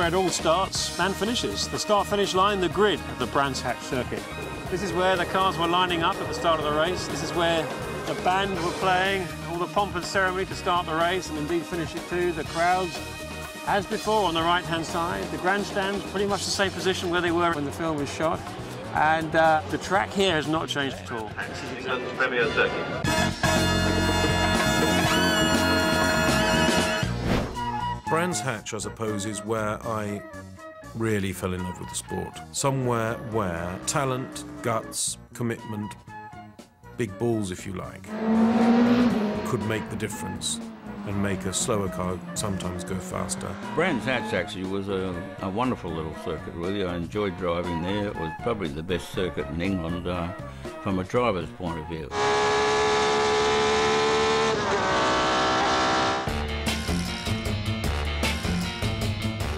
where it all starts and finishes. The start-finish line, the grid of the Brands Hatch circuit. This is where the cars were lining up at the start of the race. This is where the band were playing, all the pomp and ceremony to start the race and indeed finish it too. The crowds, as before, on the right-hand side. The grandstands, pretty much the same position where they were when the film was shot. And the track here has not changed at all. This is exactly Premier circuit. Brands Hatch, I suppose, is where I really fell in love with the sport. Somewhere where talent, guts, commitment, big balls, if you like, could make the difference and make a slower car sometimes go faster. Brands Hatch actually was a wonderful little circuit, really. I enjoyed driving there. It was probably the best circuit in England from a driver's point of view.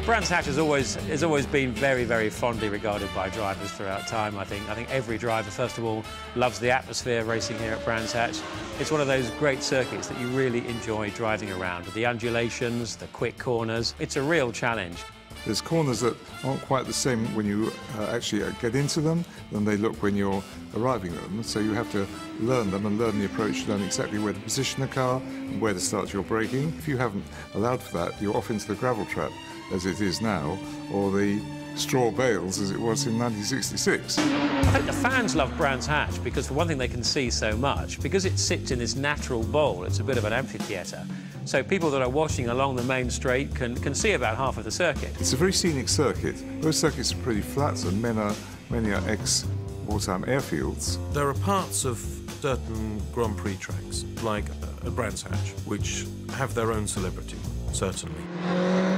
Brands Hatch has always been very, very fondly regarded by drivers throughout time. I think every driver, first of all, loves the atmosphere racing here at Brands Hatch. It's one of those great circuits that you really enjoy driving around. The undulations, the quick corners, it's a real challenge. There's corners that aren't quite the same when you actually get into them than they look when you're arriving at them. So you have to learn them and learn the approach, learn exactly where to position the car and where to start your braking. If you haven't allowed for that, you're off into the gravel trap, as it is now, or the straw bales as it was in 1966. I think the fans love Brands Hatch because, for one thing, they can see so much. Because it sits in this natural bowl, it's a bit of an amphitheatre. So people that are watching along the main straight can see about half of the circuit. It's a very scenic circuit. Most circuits are pretty flat, and many are ex-wartime airfields. There are parts of certain Grand Prix tracks, like at Brands Hatch, which have their own celebrity, certainly.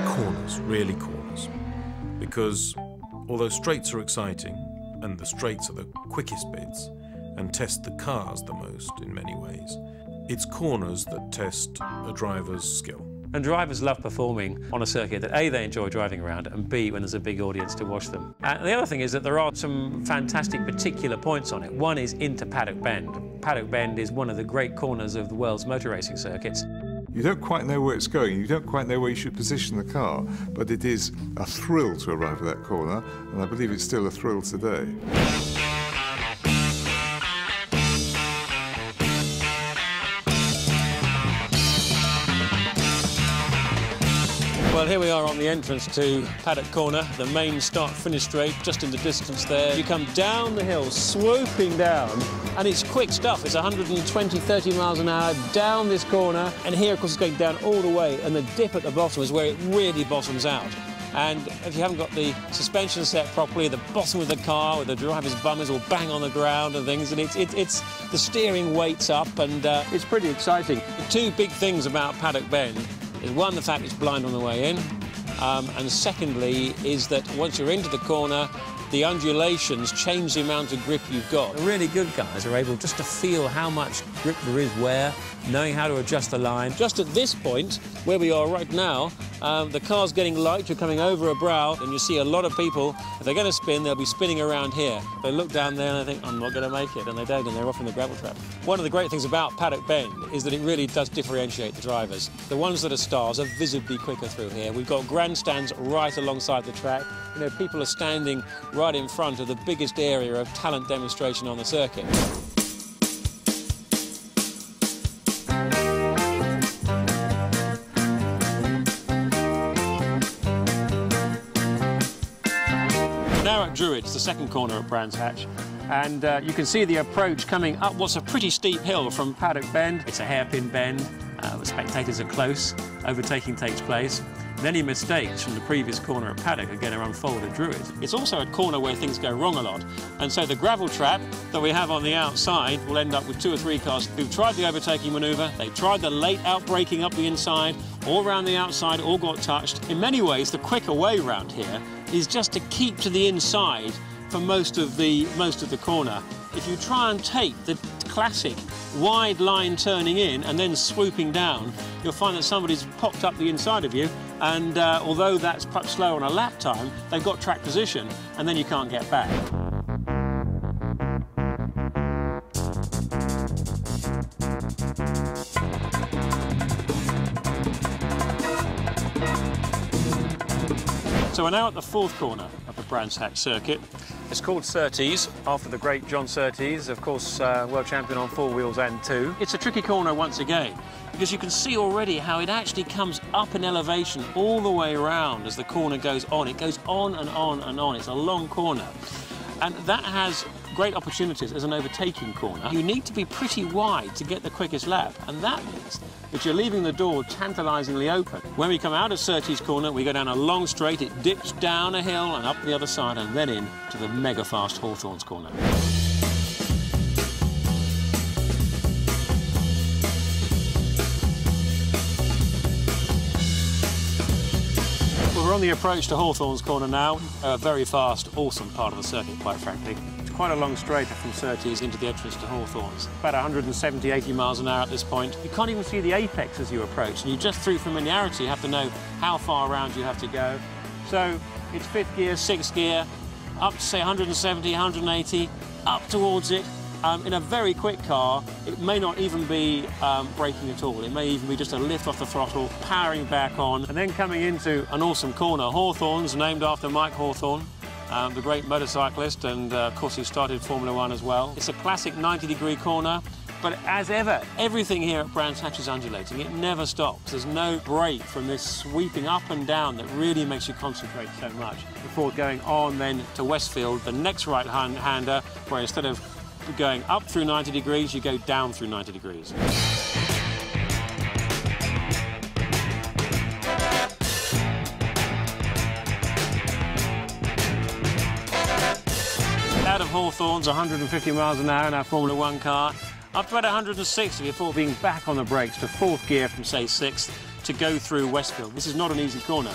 Corners, really corners. Because although straights are exciting, and the straights are the quickest bits, and test the cars the most in many ways, it's corners that test a driver's skill. And drivers love performing on a circuit that A, they enjoy driving around, and B, when there's a big audience to watch them. And the other thing is that there are some fantastic particular points on it. One is into Paddock Bend. Paddock Bend is one of the great corners of the world's motor racing circuits. You don't quite know where it's going, you don't quite know where you should position the car, but it is a thrill to arrive at that corner, and I believe it's still a thrill today. Well, here we are on the entrance to Paddock Corner, the main start-finish straight, just in the distance there. You come down the hill, swooping down, and it's quick stuff. It's 120, 30 miles an hour down this corner, and here, of course, it's going down all the way, and the dip at the bottom is where it really bottoms out. And if you haven't got the suspension set properly, the bottom of the car, with the driver's bum is all bang on the ground and things, and it's the steering weight's up, and it's pretty exciting. The two big things about Paddock Bend is, one, the fact it's blind on the way in, and secondly is that once you're into the corner, the undulations change the amount of grip you've got. The really good guys are able just to feel how much grip there is where, knowing how to adjust the line. Just at this point, where we are right now, the car's getting light, you're coming over a brow, and you see a lot of people, if they're going to spin, they'll be spinning around here. They look down there and they think, I'm not going to make it, and they don't, and they're off in the gravel trap. One of the great things about Paddock Bend is that it really does differentiate the drivers. The ones that are stars are visibly quicker through here. We've got grandstands right alongside the track. You know, people are standing right in front of the biggest area of talent demonstration on the circuit. Now at Druids, the second corner at Brands Hatch, and you can see the approach coming up what's a pretty steep hill from Paddock Bend. It's a hairpin bend, the spectators are close, overtaking takes place. And any mistakes from the previous corner at Paddock are going to unfold at Druids. It's also a corner where things go wrong a lot, and so the gravel trap that we have on the outside will end up with 2 or 3 cars who've tried the overtaking manoeuvre, they tried the late out-braking up the inside, all around the outside, all got touched. In many ways, the quicker way round here is just to keep to the inside for most of the corner. If you try and take the classic wide line turning in and then swooping down, you'll find that somebody's popped up the inside of you, and although that's perhaps slow on a lap time, they've got track position, and then you can't get back. So we're now at the fourth corner of the Brands Hatch circuit. It's called Surtees, after the great John Surtees, of course, world champion on 4 wheels and 2. It's a tricky corner once again, because you can see already how it actually comes up in elevation all the way around as the corner goes on. It goes on and on and on. It's a long corner. And that has great opportunities as an overtaking corner. You need to be pretty wide to get the quickest lap, and that means that you're leaving the door tantalisingly open. When we come out of Surtees corner, we go down a long straight, it dips down a hill and up the other side, and then in to the mega fast Hawthorns corner. We're on the approach to Hawthorns corner now, a very fast, awesome part of the circuit, quite frankly. It's quite a long straight from Surtees into the entrance to Hawthorns. About 170, 80 miles an hour at this point. You can't even see the apex as you approach, and you just through familiarity have to know how far around you have to go. So it's 5th gear, 6th gear, up to say 170, 180, up towards it. In a very quick car, it may not even be braking at all. It may even be just a lift off the throttle, powering back on, and then coming into an awesome corner. Hawthorns, named after Mike Hawthorn, the great motorcyclist, and of course he started Formula 1 as well. It's a classic 90-degree corner, but as ever, everything here at Brands Hatch is undulating. It never stops. There's no break from this sweeping up and down that really makes you concentrate so much before going on then to Westfield, the next right-hander, where instead of going up through 90 degrees, you go down through 90 degrees. Out of Hawthorns, 150 miles an hour in our Formula 1 car, up to about 160 before being back on the brakes to 4th gear from, say, 6th to go through Westfield. This is not an easy corner,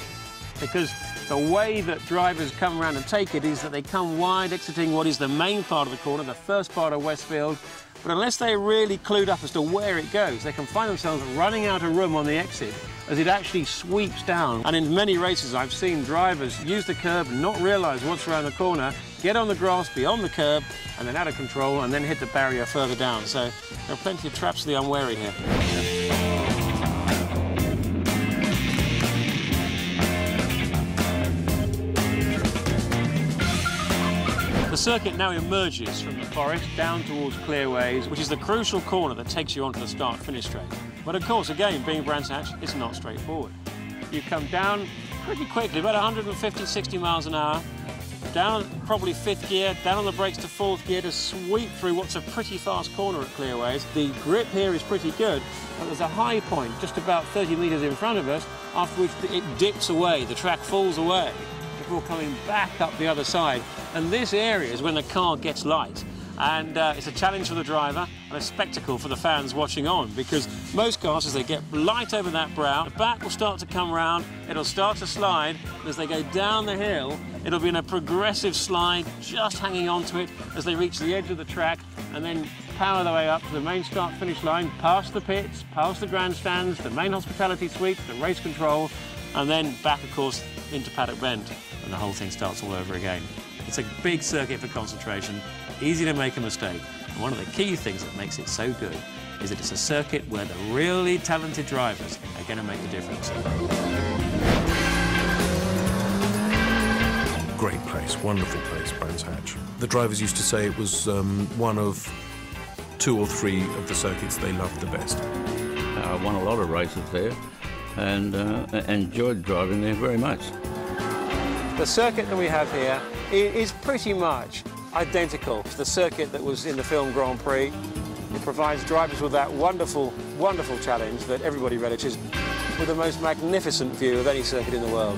because the way that drivers come around and take it is that they come wide, exiting what is the main part of the corner, the first part of Westfield. But unless they're really clued up as to where it goes, they can find themselves running out of room on the exit as it actually sweeps down. And in many races, I've seen drivers use the curb and not realise what's around the corner, get on the grass beyond the curb, and then out of control, and then hit the barrier further down. So there are plenty of traps for the unwary here. The circuit now emerges from the forest down towards Clearways, which is the crucial corner that takes you onto the start-finish straight. But of course, again, being Brands Hatch, it's not straightforward. You come down pretty quickly, about 150, 60 miles an hour, down probably 5th gear, down on the brakes to 4th gear to sweep through what's a pretty fast corner at Clearways. The grip here is pretty good, but there's a high point just about 30 metres in front of us, after which it dips away, the track falls away, before coming back up the other side. And this area is when the car gets light. And it's a challenge for the driver and a spectacle for the fans watching on, because most cars, as they get light over that brow, the back will start to come round, it'll start to slide. As they go down the hill, it'll be in a progressive slide, just hanging onto it as they reach the edge of the track, and then power their way up to the main start-finish line, past the pits, past the grandstands, the main hospitality suite, the race control, and then back, of course, into Paddock Bend, and the whole thing starts all over again. It's a big circuit for concentration, easy to make a mistake, and one of the key things that makes it so good is that it's a circuit where the really talented drivers are going to make the difference. Great place, wonderful place, Brands Hatch. The drivers used to say it was one of 2 or 3 of the circuits they loved the best. I won a lot of races there and enjoyed driving there very much. The circuit that we have here is pretty much identical to the circuit that was in the film Grand Prix. It provides drivers with that wonderful, wonderful challenge that everybody relishes, with the most magnificent view of any circuit in the world.